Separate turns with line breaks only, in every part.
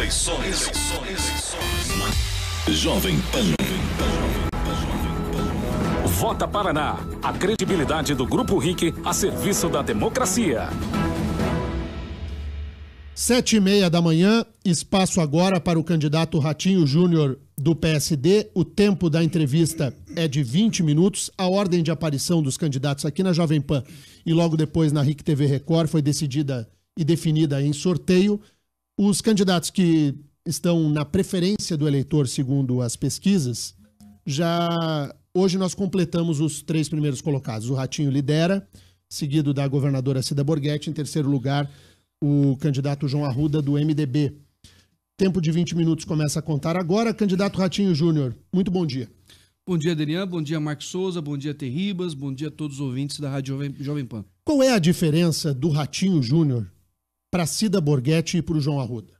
Eleições. Jovem Pan.
Vota Paraná. A credibilidade do Grupo RIC a serviço da democracia.
7h30 da manhã, espaço agora para o candidato Ratinho Júnior do PSD. O tempo da entrevista é de 20 minutos. A ordem de aparição dos candidatos aqui na Jovem Pan e logo depois na RIC TV Record foi decidida e definida em sorteio. Os candidatos que estão na preferência do eleitor, segundo as pesquisas, hoje nós completamos os 3 primeiros colocados. O Ratinho lidera, seguido da governadora Cida Borghetti. Em terceiro lugar, o candidato João Arruda, do MDB. Tempo de 20 minutos começa a contar agora. Candidato Ratinho Júnior, muito bom dia.
Bom dia, Adriano. Bom dia, Marcos Souza. Bom dia, Terribas. Bom dia a todos os ouvintes da Rádio Jovem Pan.
Qual é a diferença do Ratinho Júnior para Cida Borghetti e para o João Arruda?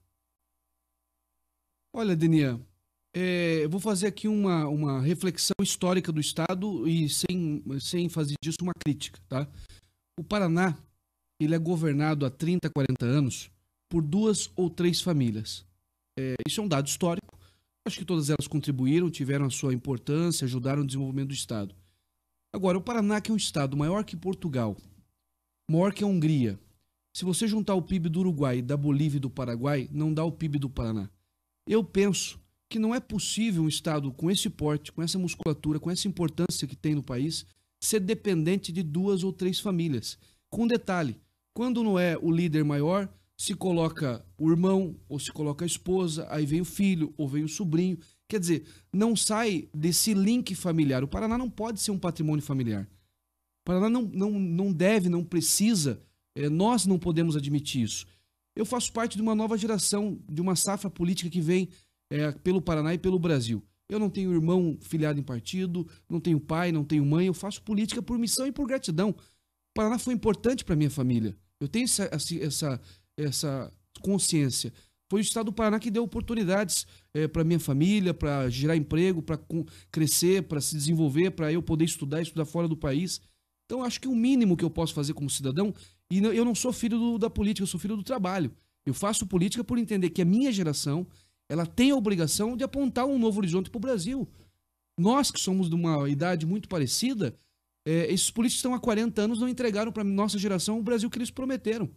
Olha, Denian, eu vou fazer aqui uma reflexão histórica do Estado e sem fazer disso uma crítica, tá? O Paraná, ele é governado há 30, 40 anos por 2 ou 3 famílias. Isso é um dado histórico. Acho que todas elas contribuíram, tiveram a sua importância, ajudaram no desenvolvimento do Estado. Agora, o Paraná, que é um Estado maior que Portugal, maior que a Hungria, se você juntar o PIB do Uruguai, da Bolívia e do Paraguai, não dá o PIB do Paraná. Eu penso que não é possível um Estado com esse porte, com essa musculatura, com essa importância que tem no país, ser dependente de 2 ou 3 famílias. Com um detalhe, quando não é o líder maior, se coloca o irmão, ou se coloca a esposa, aí vem o filho, ou vem o sobrinho. Quer dizer, não sai desse link familiar. O Paraná não pode ser um patrimônio familiar. O Paraná não deve, não precisa, nós não podemos admitir isso. Eu faço parte de uma nova geração, de uma safra política que vem pelo Paraná e pelo Brasil. Eu não tenho irmão filiado em partido, não tenho pai, não tenho mãe, eu faço política por missão e por gratidão. O Paraná foi importante para minha família. Eu tenho essa consciência. Foi o Estado do Paraná que deu oportunidades para minha família, para gerar emprego, para crescer, para se desenvolver, para eu poder estudar fora do país. Então, acho que o mínimo que eu posso fazer como cidadão, e eu não sou filho da política, eu sou filho do trabalho. Eu faço política por entender que a minha geração, ela tem a obrigação de apontar um novo horizonte para o Brasil. Nós, que somos de uma idade muito parecida, esses políticos que estão há 40 anos não entregaram para a nossa geração o Brasil que eles prometeram.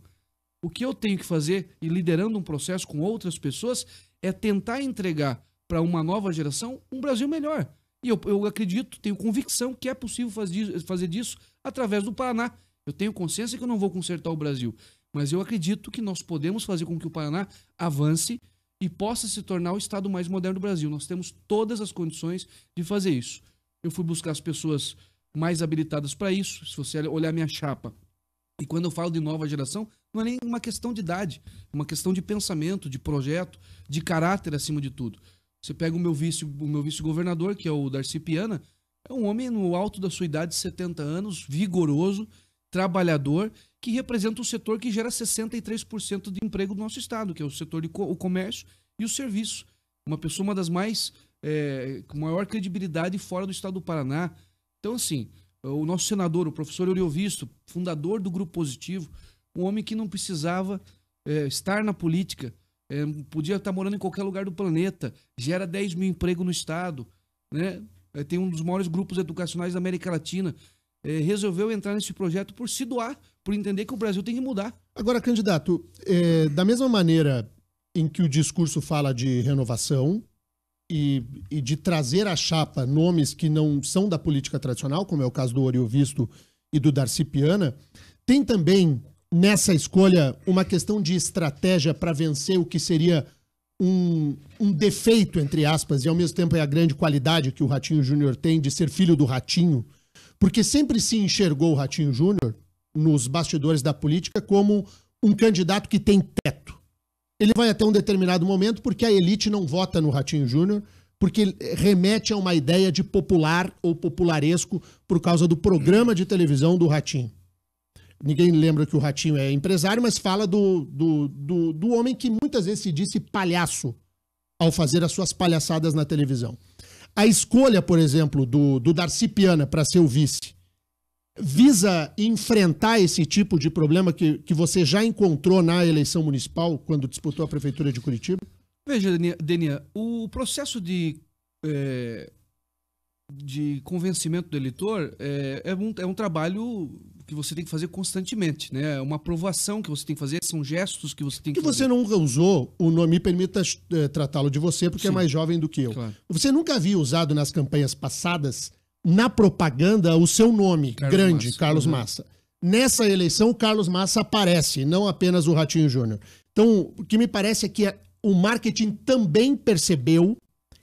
O que eu tenho que fazer, e liderando um processo com outras pessoas, é tentar entregar para uma nova geração um Brasil melhor. E eu acredito, tenho convicção que é possível fazer disso através do Paraná. Eu tenho consciência que eu não vou consertar o Brasil, mas eu acredito que nós podemos fazer com que o Paraná avance e possa se tornar o estado mais moderno do Brasil. Nós temos todas as condições de fazer isso. Eu fui buscar as pessoas mais habilitadas para isso. Se você olhar minha chapa, e quando eu falo de nova geração, não é nem uma questão de idade, é uma questão de pensamento, de projeto, de caráter acima de tudo. Você pega o meu vice-governador, que é o Darcy Piana, é um homem no alto da sua idade, de 70 anos, vigoroso, trabalhador, que representa um setor que gera 63% de emprego do nosso estado, que é o setor o comércio e o serviço. Uma pessoa, uma das mais, com maior credibilidade fora do estado do Paraná. Então, assim, o nosso senador, o professor Euriovisto, fundador do Grupo Positivo, um homem que não precisava estar na política, podia estar morando em qualquer lugar do planeta, gera 10 mil empregos no estado, né? Tem um dos maiores grupos educacionais da América Latina, resolveu entrar nesse projeto por se doar, por entender que o Brasil tem que mudar.
Agora, candidato, da mesma maneira em que o discurso fala de renovação e de trazer à chapa nomes que não são da política tradicional, como é o caso do Euriovisto e do Darcy Piana, tem também nessa escolha uma questão de estratégia para vencer o que seria um defeito, entre aspas, e ao mesmo tempo é a grande qualidade que o Ratinho Júnior tem de ser filho do Ratinho, porque sempre se enxergou o Ratinho Júnior nos bastidores da política como um candidato que tem teto. Ele vai até um determinado momento porque a elite não vota no Ratinho Júnior, porque remete a uma ideia de popular ou popularesco por causa do programa de televisão do Ratinho. Ninguém lembra que o Ratinho é empresário, mas fala do homem que muitas vezes se disse palhaço ao fazer as suas palhaçadas na televisão. A escolha, por exemplo, do Darcy Piana para ser o vice, visa enfrentar esse tipo de problema que você já encontrou na eleição municipal, quando disputou a Prefeitura de Curitiba?
Veja, Denia, o processo de convencimento do eleitor é um trabalho que você tem que fazer constantemente, né? É uma aprovação que você tem que fazer, são gestos que você tem que fazer.
Você nunca usou o nome, me permita tratá-lo de você, porque é mais jovem do que eu.
Claro.
Você nunca havia usado nas campanhas passadas, na propaganda, o seu nome Carlos Massa. Nessa eleição, o Carlos Massa aparece, não apenas o Ratinho Júnior. Então, o que me parece é que o marketing também percebeu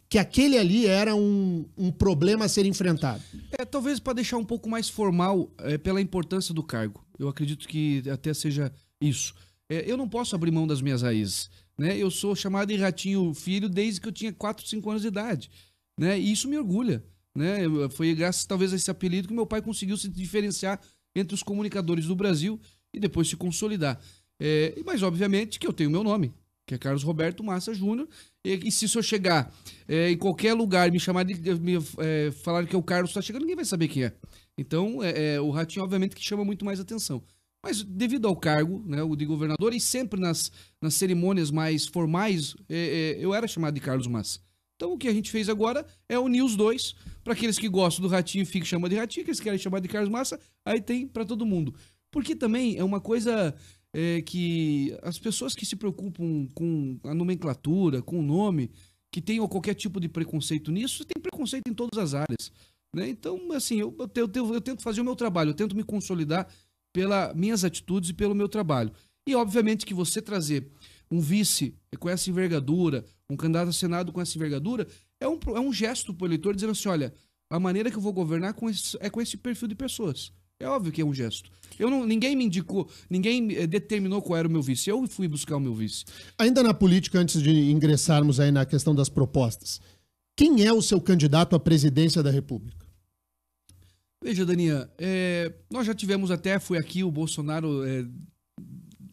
que aquele ali era um problema a ser enfrentado.
Talvez para deixar um pouco mais formal, pela importância do cargo. Eu acredito que até seja isso. Eu não posso abrir mão das minhas raízes, né? Eu sou chamado de Ratinho Filho desde que eu tinha 4, 5 anos de idade, né? E isso me orgulha, né? Foi graças talvez a esse apelido que meu pai conseguiu se diferenciar entre os comunicadores do Brasil e depois se consolidar. Mas obviamente que eu tenho meu nome, que é Carlos Roberto Massa Júnior, e se eu chegar em qualquer lugar e me chamar falar que é o Carlos está chegando, ninguém vai saber quem é. Então, o Ratinho, obviamente, que chama muito mais atenção. Mas devido ao cargo, né, o de governador, e sempre nas cerimônias mais formais, eu era chamado de Carlos Massa. Então, o que a gente fez agora é unir os dois. Para aqueles que gostam do Ratinho, fica chamando de Ratinho, aqueles que querem chamar de Carlos Massa, aí tem para todo mundo. Porque também é uma coisa... que as pessoas que se preocupam com a nomenclatura, com o nome, que tenham qualquer tipo de preconceito nisso, tem preconceito em todas as áreas, né? Então, assim, eu tento fazer o meu trabalho, eu tento me consolidar pelas minhas atitudes e pelo meu trabalho. E, obviamente, que você trazer um vice com essa envergadura, um candidato a Senado com essa envergadura, é um gesto para o eleitor dizendo assim, olha, a maneira que eu vou governar é com esse perfil de pessoas. É óbvio que é um gesto. Ninguém me indicou, ninguém determinou qual era o meu vice. Eu fui buscar o meu vice.
Ainda na política, antes de ingressarmos aí na questão das propostas, quem é o seu candidato à presidência da República?
Veja, Daninha, nós já tivemos foi aqui o Bolsonaro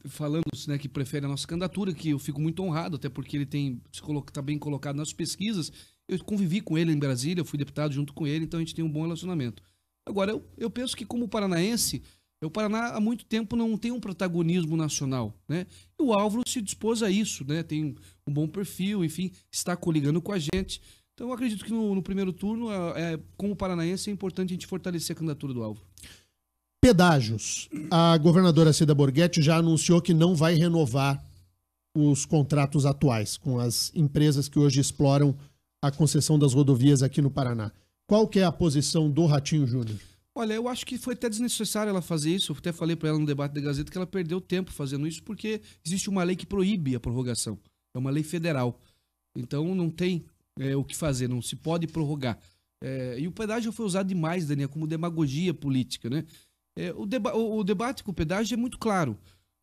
falando, né, que prefere a nossa candidatura, que eu fico muito honrado, até porque ele está bem colocado nas pesquisas. Eu convivi com ele em Brasília, eu fui deputado junto com ele, então a gente tem um bom relacionamento. Agora, eu penso que como paranaense, o Paraná há muito tempo não tem um protagonismo nacional, né? E o Álvaro se dispôs a isso, né? Tem um bom perfil, enfim, está coligando com a gente. Então, eu acredito que no primeiro turno, como paranaense, é importante a gente fortalecer a candidatura do Álvaro.
Pedágios. A governadora Cida Borghetti já anunciou que não vai renovar os contratos atuais com as empresas que hoje exploram a concessão das rodovias aqui no Paraná. Qual que é a posição do Ratinho Júnior?
Olha, eu acho que foi até desnecessário ela fazer isso. Eu até falei para ela no debate da Gazeta que ela perdeu tempo fazendo isso porque existe uma lei que proíbe a prorrogação. É uma lei federal. Então não tem o que fazer, não se pode prorrogar. E o pedágio foi usado demais, Daniel, como demagogia política, né? O debate com o pedágio é muito claro.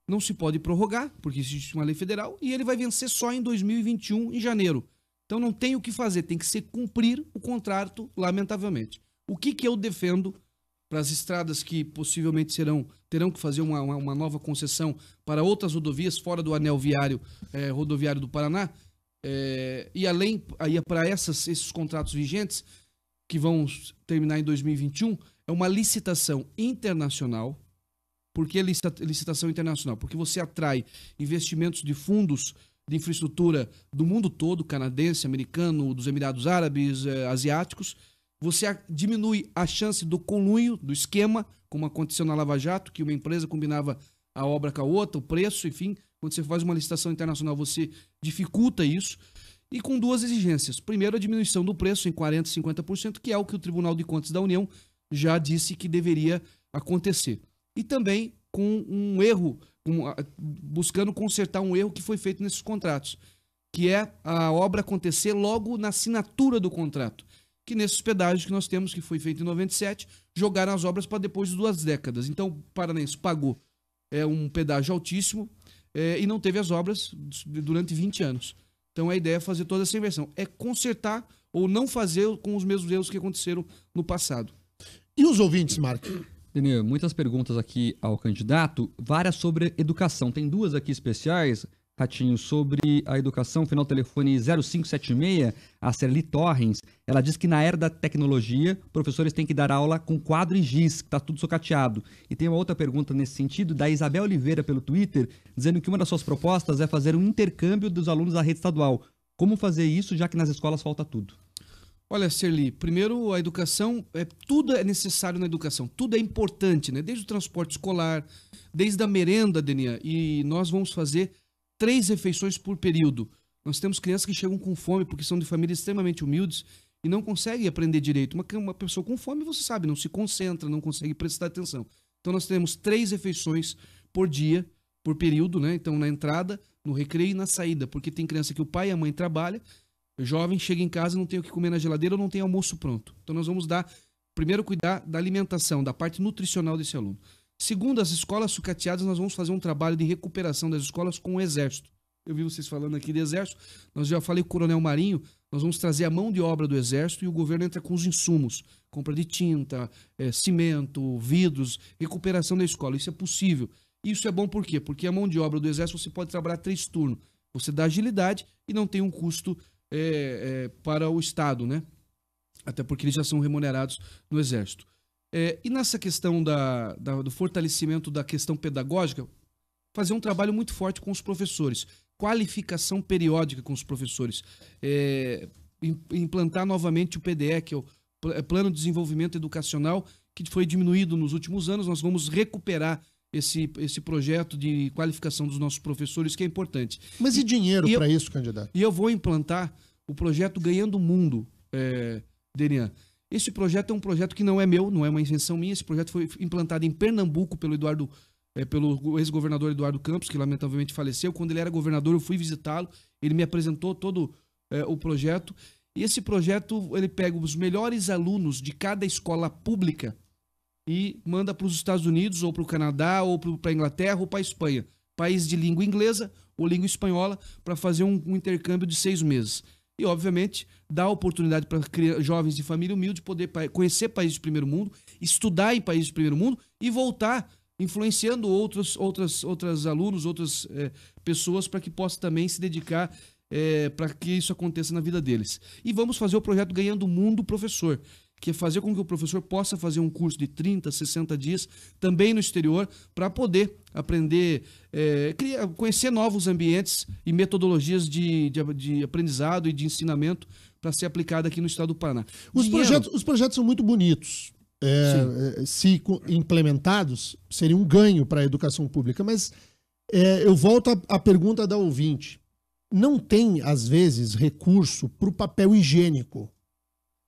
Não se pode prorrogar, porque existe uma lei federal, e ele vai vencer só em 2021, em janeiro. Então não tem o que fazer, tem que ser cumprir o contrato, lamentavelmente. O que eu defendo para as estradas que possivelmente terão que fazer uma nova concessão para outras rodovias fora do anel rodoviário do Paraná, e além aí para esses contratos vigentes que vão terminar em 2021, é uma licitação internacional. Por que licitação internacional? Porque você atrai investimentos de fundos de infraestrutura do mundo todo, canadense, americano, dos Emirados Árabes, asiáticos. Você diminui a chance do conluio, do esquema, como aconteceu na Lava Jato, que uma empresa combinava a obra com a outra, o preço, enfim. Quando você faz uma licitação internacional, você dificulta isso. E com duas exigências. Primeiro, a diminuição do preço em 40%, 50%, que é o que o Tribunal de Contas da União já disse que deveria acontecer. E também com um erro, buscando consertar um erro que foi feito nesses contratos, que é a obra acontecer logo na assinatura do contrato. Que nesses pedágios que nós temos, que foi feito em 97, jogaram as obras para depois de 2 décadas. Então, o paranaense pagou um pedágio altíssimo e não teve as obras durante 20 anos. Então, a ideia é fazer toda essa inversão. É consertar ou não fazer com os mesmos erros que aconteceram no passado.
E os ouvintes, Marco?
Daniel, muitas perguntas aqui ao candidato, várias sobre educação. Tem 2 aqui especiais, Ratinho, sobre a educação. Final telefone 0576, a Cerli Torrens. Ela diz que na era da tecnologia, professores têm que dar aula com quadro e giz, que está tudo socateado. E tem uma outra pergunta nesse sentido, da Isabel Oliveira pelo Twitter, dizendo que uma das suas propostas é fazer um intercâmbio dos alunos da rede estadual. Como fazer isso, já que nas escolas falta tudo?
Olha, Serli, primeiro a educação, tudo é necessário na educação, tudo é importante, né? Desde o transporte escolar, desde a merenda, Denian, e nós vamos fazer 3 refeições por período. Nós temos crianças que chegam com fome porque são de famílias extremamente humildes e não conseguem aprender direito. Uma pessoa com fome, você sabe, não se concentra, não consegue prestar atenção. Então nós temos 3 refeições por dia, por período, né? Então na entrada, no recreio e na saída, porque tem criança que o pai e a mãe trabalham, o jovem chega em casa, não tem o que comer na geladeira ou não tem almoço pronto. Então nós vamos primeiro cuidar da alimentação, da parte nutricional desse aluno. Segundo, as escolas sucateadas, nós vamos fazer um trabalho de recuperação das escolas com o Exército. Eu vi vocês falando aqui de Exército, nós já falei com o Coronel Marinho, nós vamos trazer a mão de obra do Exército e o governo entra com os insumos, compra de tinta, cimento, vidros, recuperação da escola. Isso é possível. Isso é bom por quê? Porque a mão de obra do Exército você pode trabalhar 3 turnos. Você dá agilidade e não tem um custo para o Estado, né? Até porque eles já são remunerados no Exército. E nessa questão do fortalecimento da questão pedagógica, fazer um trabalho muito forte com os professores, qualificação periódica com os professores, implantar novamente o PDE, que é o Plano de Desenvolvimento Educacional, que foi diminuído nos últimos anos. Nós vamos recuperar esse projeto de qualificação dos nossos professores, que é importante.
Mas e dinheiro para isso, candidato?
E eu vou implantar o projeto Ganhando o Mundo, Denian. Esse projeto é um projeto que não é meu, não é uma invenção minha. Esse projeto foi implantado em Pernambuco pelo ex-governador Eduardo Campos, que lamentavelmente faleceu. Quando ele era governador, eu fui visitá-lo. Ele me apresentou todo o projeto. E esse projeto, ele pega os melhores alunos de cada escola pública e manda para os Estados Unidos, ou para o Canadá, ou para a Inglaterra, ou para a Espanha. País de língua inglesa ou língua espanhola, para fazer um intercâmbio de 6 meses. E, obviamente, dá oportunidade para jovens de família humilde poder conhecer países de primeiro mundo, estudar em países de primeiro mundo e voltar influenciando outros alunos, outras pessoas, para que possa também se dedicar para que isso aconteça na vida deles. E vamos fazer o projeto Ganhando o Mundo Professor, que é fazer com que o professor possa fazer um curso de 30, 60 dias, também no exterior, para poder aprender, conhecer novos ambientes e metodologias de aprendizado e de ensinamento para ser aplicada aqui no estado do Paraná.
Os projetos são muito bonitos. Se implementados, seria um ganho para a educação pública. Mas eu volto à pergunta da ouvinte. Não tem, às vezes, recurso para o papel higiênico,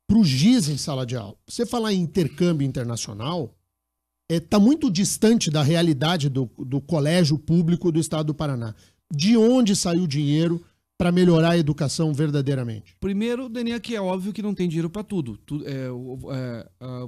para o giz em sala de aula. Você falar em intercâmbio internacional, está muito distante da realidade do colégio público do estado do Paraná. De onde saiu o dinheiro para melhorar a educação verdadeiramente?
Primeiro, Daniel, que é óbvio que não tem dinheiro para tudo.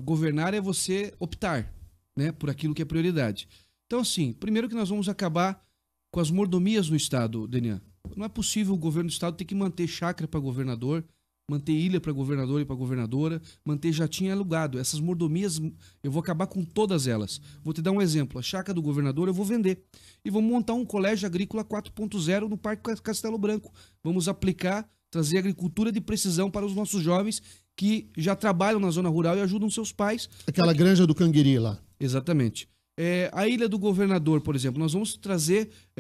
Governar é você optar, né, por aquilo que é prioridade. Então, assim, primeiro que nós vamos acabar com as mordomias no estado, Daniel. Não é possível o governo do estado ter que manter chácara para governador, manter ilha para governador e para governadora, manter jatinho alugado. Essas mordomias, eu vou acabar com todas elas. Vou te dar um exemplo. A chácara do governador eu vou vender. E vamos montar um colégio agrícola 4.0 no Parque Castelo Branco. Vamos aplicar, trazer agricultura de precisão para os nossos jovens que já trabalham na zona rural e ajudam seus pais.
Aquela granja do Canguiri lá.
Exatamente. A Ilha do Governador, por exemplo, nós vamos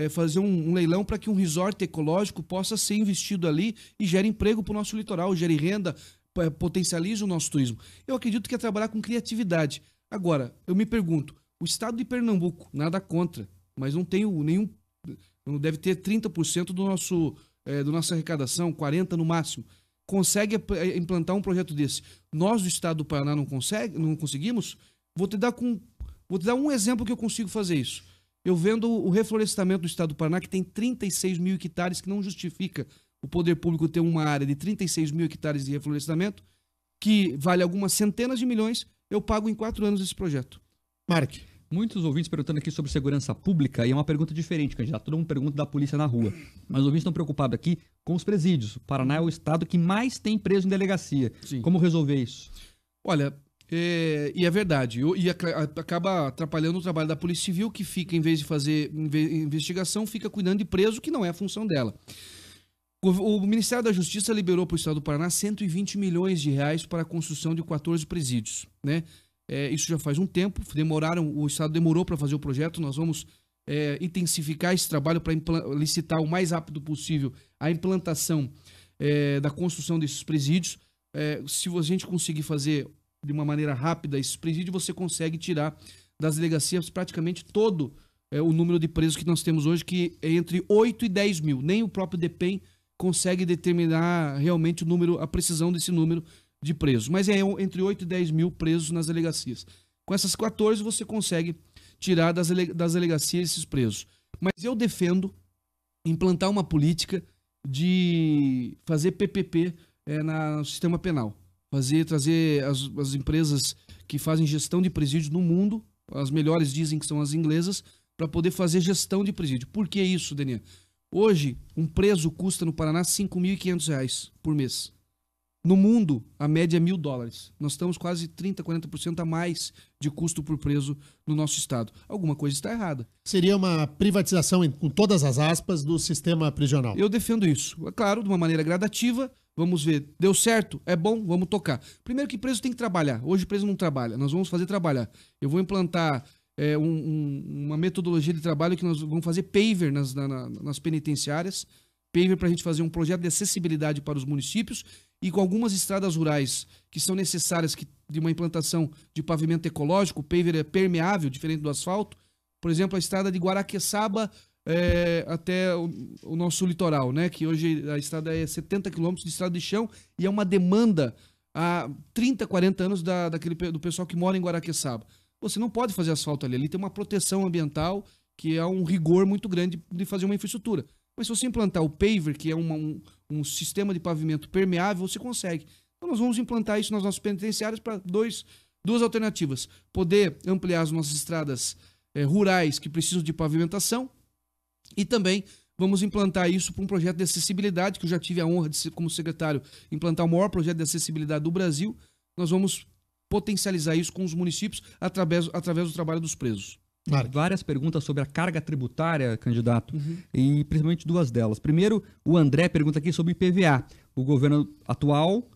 fazer um leilão para que um resort ecológico possa ser investido ali e gere emprego para o nosso litoral, gere renda, potencialize o nosso turismo. Eu acredito que é trabalhar com criatividade. Agora, eu me pergunto, o estado de Pernambuco, nada contra, mas não tem não deve ter 30% da nossa arrecadação, 40% no máximo. Consegue implantar um projeto desse? Nós do estado do Paraná não conseguimos? Vou te dar um exemplo que eu consigo fazer isso. Eu vendo o reflorestamento do estado do Paraná, que tem 36 mil hectares, que não justifica o poder público ter uma área de 36 mil hectares de reflorestamento, que vale algumas centenas de milhões, eu pago em 4 anos esse projeto.
Mark.
Muitos ouvintes perguntando aqui sobre segurança pública, e é uma pergunta diferente, candidato. Todo mundo pergunta da polícia na rua. Mas os ouvintes estão preocupados aqui com os presídios. O Paraná é o estado que mais tem preso em delegacia.
Sim.
Como resolver isso?
Olha, e é verdade. E acaba atrapalhando o trabalho da Polícia Civil, que fica, em vez de fazer investigação, fica cuidando de preso, que não é a função dela. O Ministério da Justiça liberou para o estado do Paraná 120 milhões de reais para a construção de 14 presídios, né? Isso já faz um tempo, o Estado demorou para fazer o projeto, nós vamos intensificar esse trabalho para licitar o mais rápido possível a implantação da construção desses presídios. Se a gente conseguir fazer de uma maneira rápida esses presídios, você consegue tirar das delegacias praticamente todo o número de presos que nós temos hoje, que é entre 8 e 10 mil. Nem o próprio DEPEN consegue determinar realmente o número, a precisão desse número de presos. Mas é entre 8 e 10 mil presos nas delegacias. Com essas 14 você consegue tirar das delegacias esses presos. Mas eu defendo implantar uma política de fazer PPP no sistema penal. Trazer as empresas que fazem gestão de presídios no mundo, as melhores dizem que são as inglesas, para poder fazer gestão de presídio. Por que isso, Daniel? Hoje, um preso custa no Paraná R$ 5.500 por mês. No mundo, a média é $1.000. Nós estamos quase 30%, 40% a mais de custo por preso no nosso estado. Alguma coisa está errada.
Seria uma privatização, com todas as aspas, do sistema prisional.
Eu defendo isso. É claro, de uma maneira gradativa. Vamos ver. Deu certo? É bom? Vamos tocar. Primeiro que preso tem que trabalhar. Hoje preso não trabalha. Nós vamos fazer trabalhar. Eu vou implantar uma metodologia de trabalho que nós vamos fazer paver nas penitenciárias. Paver para a gente fazer um projeto de acessibilidade para os municípios e com algumas estradas rurais que são necessárias de uma implantação de pavimento ecológico. O paver é permeável, diferente do asfalto. Por exemplo, a estrada de Guaraqueçaba até o nosso litoral, né? Que hoje a estrada é 70 quilômetros de estrada de chão e é uma demanda há 30, 40 anos do pessoal que mora em Guaraqueçaba. Você não pode fazer asfalto ali. Ali tem uma proteção ambiental que é um rigor muito grande de fazer uma infraestrutura. Mas se você implantar o paver, que é um sistema de pavimento permeável, você consegue. Então nós vamos implantar isso nas nossas penitenciárias para duas alternativas. Poder ampliar as nossas estradas rurais que precisam de pavimentação e também vamos implantar isso para um projeto de acessibilidade, que eu já tive a honra de ser, como secretário, implantar o maior projeto de acessibilidade do Brasil. Nós vamos potencializar isso com os municípios através do trabalho dos presos.
Várias perguntas sobre a carga tributária, candidato, e principalmente duas delas. Primeiro, o André pergunta aqui sobre IPVA. O governo atual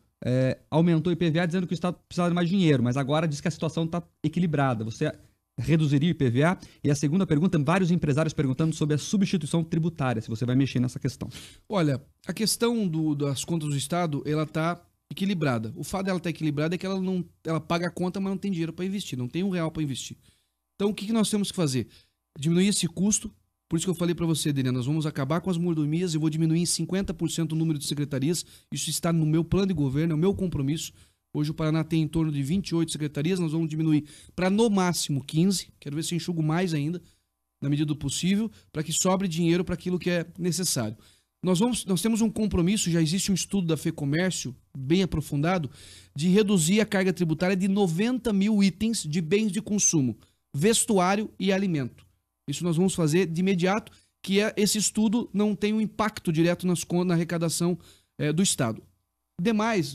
aumentou o IPVA dizendo que o Estado precisava de mais dinheiro, mas agora diz que a situação está equilibrada. Você reduziria o IPVA? E a segunda pergunta, vários empresários perguntando sobre a substituição tributária, se você vai mexer nessa questão.
Olha, a questão das contas do Estado, ela está equilibrada. O fato dela estar equilibrada é que ela paga a conta, mas não tem dinheiro para investir, não tem R$1 para investir. Então, o que nós temos que fazer? Diminuir esse custo. Por isso que eu falei para você, Daniel, nós vamos acabar com as mordomias, eu vou diminuir em 50% o número de secretarias. Isso está no meu plano de governo, é o meu compromisso. Hoje o Paraná tem em torno de 28 secretarias, nós vamos diminuir para no máximo 15. Quero ver se enxugo mais ainda, na medida do possível, para que sobre dinheiro para aquilo que é necessário. Nós temos um compromisso, já existe um estudo da FEComércio, bem aprofundado, de reduzir a carga tributária de 90 mil itens de bens de consumo, vestuário e alimento. Isso nós vamos fazer de imediato, que esse estudo não tem um impacto direto na arrecadação do Estado.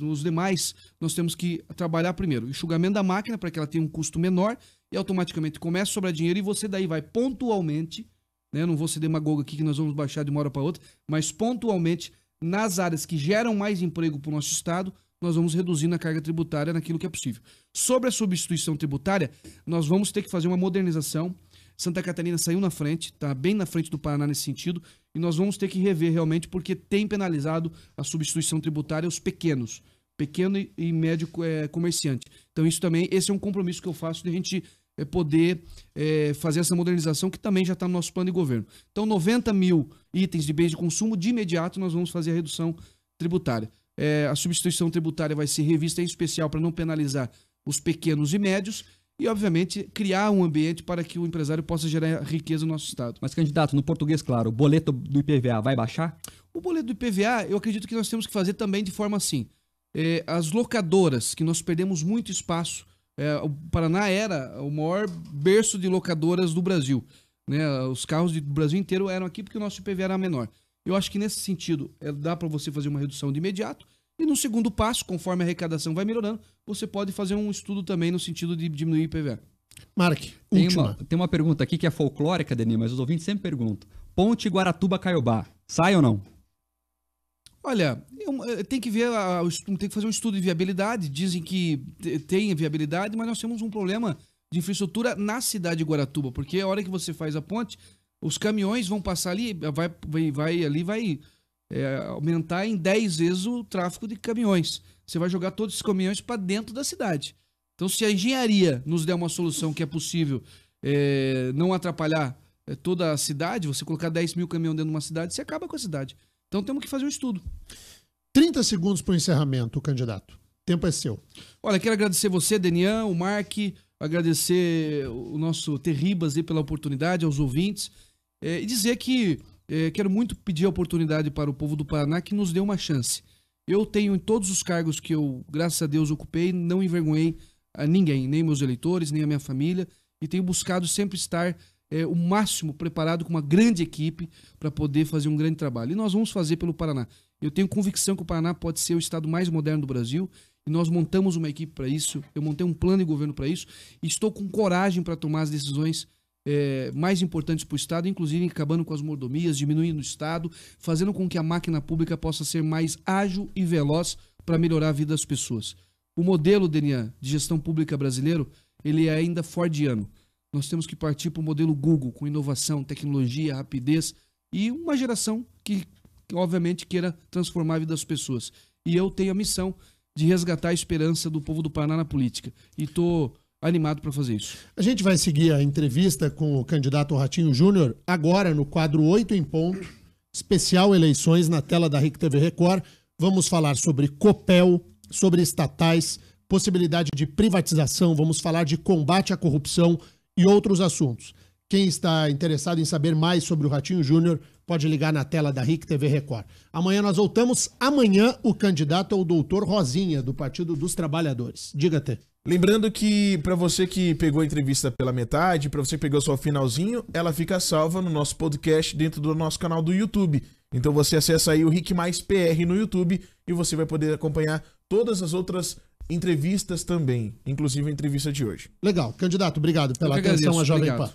Os demais, nós temos que trabalhar primeiro. Enxugamento da máquina, para que ela tenha um custo menor, e automaticamente começa a sobrar dinheiro, e você daí vai pontualmente, né, não vou ser demagogo aqui que nós vamos baixar de uma hora para outra, mas pontualmente, nas áreas que geram mais emprego para o nosso Estado, nós vamos reduzindo a carga tributária naquilo que é possível. Sobre a substituição tributária, nós vamos ter que fazer uma modernização. Santa Catarina saiu na frente, está bem na frente do Paraná nesse sentido, e nós vamos ter que rever realmente, porque tem penalizado a substituição tributária aos pequenos, pequeno e médio comerciante. Então isso também, esse é um compromisso que eu faço de a gente poder fazer essa modernização, que também já está no nosso plano de governo. Então 90 mil itens de bens de consumo, de imediato nós vamos fazer a redução tributária. A substituição tributária vai ser revista em especial para não penalizar os pequenos e médios e, obviamente, criar um ambiente para que o empresário possa gerar riqueza no nosso Estado.
Mas, candidato, no português, claro, o boleto do IPVA vai baixar?
O boleto do IPVA, eu acredito que nós temos que fazer também de forma assim. As locadoras, que nós perdemos muito espaço, o Paraná era o maior berço de locadoras do Brasil, né? Os carros do Brasil inteiro eram aqui porque o nosso IPVA era menor. Eu acho que nesse sentido dá para você fazer uma redução de imediato. E no segundo passo, conforme a arrecadação vai melhorando, você pode fazer um estudo também no sentido de diminuir o IPVA.
Mark, última.
Tem uma pergunta aqui que é folclórica, Denis, mas os ouvintes sempre perguntam. Ponte Guaratuba-Caiobá, sai ou não?
Olha, tem que ver, tem que fazer um estudo de viabilidade. Dizem que tem viabilidade, mas nós temos um problema de infraestrutura na cidade de Guaratuba, porque a hora que você faz a ponte, os caminhões vão passar ali, vai aumentar em 10 vezes o tráfego de caminhões. Você vai jogar todos esses caminhões para dentro da cidade. Então, se a engenharia nos der uma solução que é possível não atrapalhar toda a cidade, você colocar 10 mil caminhões dentro de uma cidade, você acaba com a cidade. Então, temos que fazer um estudo.
30 segundos para o encerramento, candidato. O tempo é seu.
Olha, quero agradecer você, Denian, o Mark, agradecer o nosso Terribas aí pela oportunidade, aos ouvintes, e dizer que quero muito pedir a oportunidade para o povo do Paraná que nos dê uma chance. Eu tenho em todos os cargos que eu, graças a Deus, ocupei, não envergonhei a ninguém, nem meus eleitores, nem a minha família, e tenho buscado sempre estar o máximo preparado com uma grande equipe para poder fazer um grande trabalho. E nós vamos fazer pelo Paraná. Eu tenho convicção que o Paraná pode ser o estado mais moderno do Brasil, e nós montamos uma equipe para isso, eu montei um plano de governo para isso, e estou com coragem para tomar as decisões mais importantes para o Estado, inclusive acabando com as mordomias, diminuindo o Estado, fazendo com que a máquina pública possa ser mais ágil e veloz para melhorar a vida das pessoas. O modelo, Denian, de gestão pública brasileiro, ele é ainda fordiano. Nós temos que partir para o modelo Google, com inovação, tecnologia, rapidez e uma geração que obviamente queira transformar a vida das pessoas. E eu tenho a missão de resgatar a esperança do povo do Paraná na política. E estou animado para fazer isso.
A gente vai seguir a entrevista com o candidato Ratinho Júnior agora no quadro 8 em ponto, especial eleições na tela da RIC TV Record. Vamos falar sobre Copel, sobre estatais, possibilidade de privatização, vamos falar de combate à corrupção e outros assuntos. Quem está interessado em saber mais sobre o Ratinho Júnior pode ligar na tela da RIC TV Record. Amanhã nós voltamos. Amanhã o candidato é o doutor Rosinha, do Partido dos Trabalhadores. Diga, Tê.
Lembrando que para você que pegou a entrevista pela metade, para você que pegou só o finalzinho, ela fica salva no nosso podcast dentro do nosso canal do YouTube. Então você acessa aí o RIC Mais PR no YouTube e você vai poder acompanhar todas as outras entrevistas também, inclusive a entrevista de hoje.
Legal. Candidato, obrigado pela atenção à Jovem Pan.